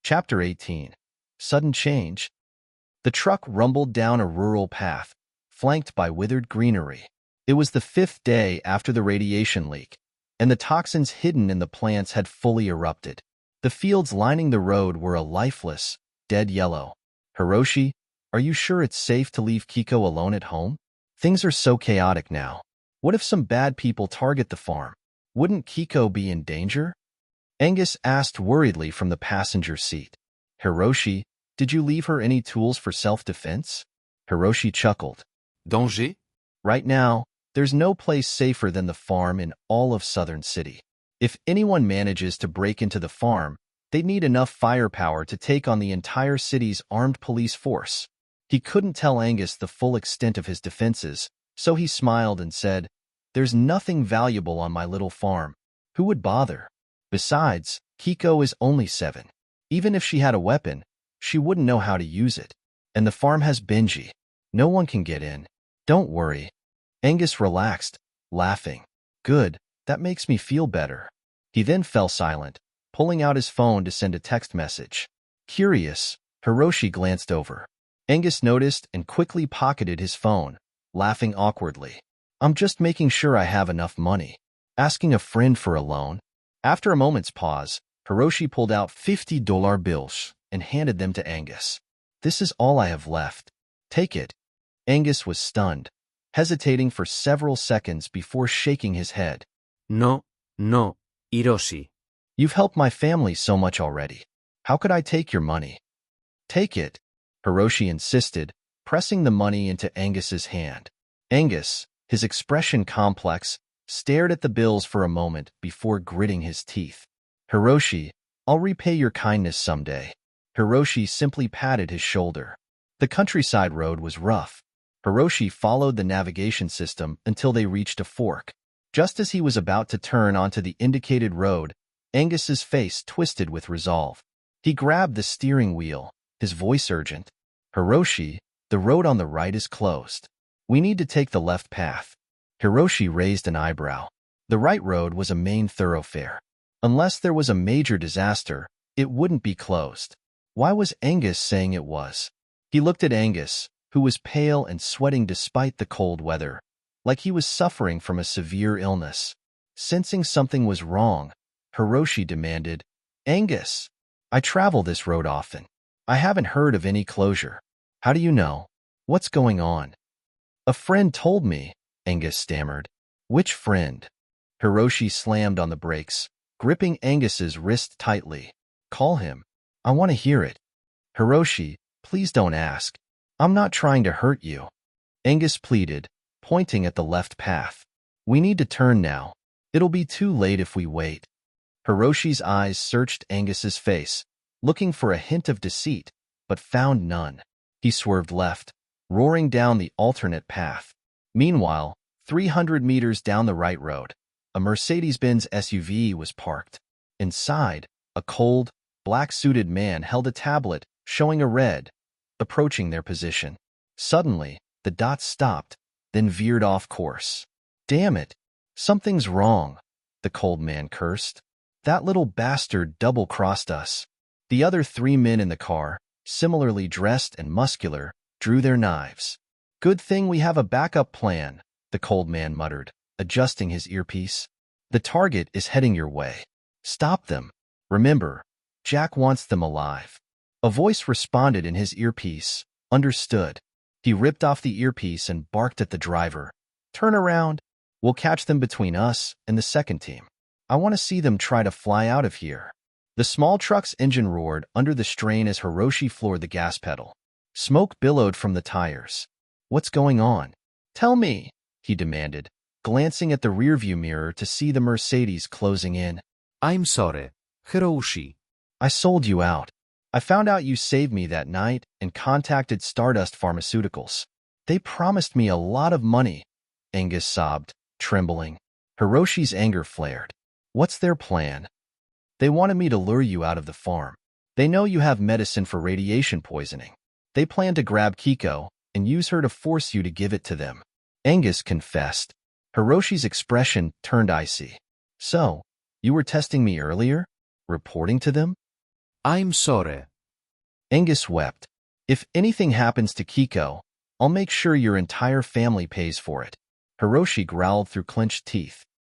Chapter 18. Sudden Change. The truck rumbled down a rural path, flanked by withered greenery. It was the 5th day after the radiation leak, and the toxins hidden in the plants had fully erupted. The fields lining the road were a lifeless, dead yellow. Hiroshi, are you sure it's safe to leave Kiko alone at home? Things are so chaotic now. What if some bad people target the farm? Wouldn't Kiko be in danger? Angus asked worriedly from the passenger seat. Hiroshi, did you leave her any tools for self-defense? Hiroshi chuckled. Danger? Right now, there's no place safer than the farm in all of Southern City. If anyone manages to break into the farm, they'd need enough firepower to take on the entire city's armed police force. He couldn't tell Angus the full extent of his defenses, so he smiled and said, "There's nothing valuable on my little farm. Who would bother? Besides, Kiko is only 7. Even if she had a weapon, she wouldn't know how to use it. And the farm has Benji. No one can get in. Don't worry." Angus relaxed, laughing. Good, that makes me feel better. He then fell silent, pulling out his phone to send a text message. Curious, Hiroshi glanced over. Angus noticed and quickly pocketed his phone, laughing awkwardly. "I'm just making sure I have enough money. Asking a friend for a loan." After a moment's pause, Hiroshi pulled out $50 bills and handed them to Angus. "This is all I have left. Take it." Angus was stunned, hesitating for several seconds before shaking his head. No, Hiroshi. "You've helped my family so much already. How could I take your money?" "Take it," Hiroshi insisted, pressing the money into Angus's hand. Angus, his expression complex, stared at the bills for a moment before gritting his teeth. "Hiroshi, I'll repay your kindness someday." Hiroshi simply patted his shoulder. The countryside road was rough. Hiroshi followed the navigation system until they reached a fork. Just as he was about to turn onto the indicated road, Angus's face twisted with resolve. He grabbed the steering wheel, his voice urgent. "Hiroshi, the road on the right is closed. We need to take the left path." Hiroshi raised an eyebrow. The right road was a main thoroughfare. Unless there was a major disaster, it wouldn't be closed. Why was Angus saying it was? He looked at Angus, who was pale and sweating despite the cold weather, like he was suffering from a severe illness. Sensing something was wrong, Hiroshi demanded, "Angus, I travel this road often. I haven't heard of any closure. How do you know? What's going on?" "A friend told me," Angus stammered. "Which friend?" Hiroshi slammed on the brakes, gripping Angus's wrist tightly. "Call him. I want to hear it." "Hiroshi, please don't ask. I'm not trying to hurt you," Angus pleaded, pointing at the left path. "We need to turn now. It'll be too late if we wait." Hiroshi's eyes searched Angus's face, looking for a hint of deceit, but found none. He swerved left, roaring down the alternate path. Meanwhile, 300 meters down the right road, a Mercedes-Benz SUV was parked. Inside, a cold, black-suited man held a tablet showing a red, approaching their position. Suddenly, the dots stopped, then veered off course. "Damn it! Something's wrong," the cold man cursed. "That little bastard double-crossed us." The other 3 men in the car, similarly dressed and muscular, drew their knives. "Good thing we have a backup plan," the cold man muttered, adjusting his earpiece. "The target is heading your way. Stop them. Remember, Jack wants them alive." A voice responded in his earpiece. "Understood." He ripped off the earpiece and barked at the driver. "Turn around. We'll catch them between us and the second team. I want to see them try to fly out of here." The small truck's engine roared under the strain as Hiroshi floored the gas pedal. Smoke billowed from the tires. "What's going on? Tell me," he demanded, glancing at the rearview mirror to see the Mercedes closing in. I'm sorry, Hiroshi. "I sold you out. I found out you saved me that night and contacted Stardust Pharmaceuticals. They promised me a lot of money," Angus sobbed, trembling. Hiroshi's anger flared. "What's their plan?" "They wanted me to lure you out of the farm. They know you have medicine for radiation poisoning. They plan to grab Kiko and use her to force you to give it to them," Angus confessed. Hiroshi's expression turned icy. "So, you were testing me earlier? Reporting to them?" I'm sorry. Angus wept. If anything happens to Kiko, I'll make sure your entire family pays for it. Hiroshi growled through clenched teeth.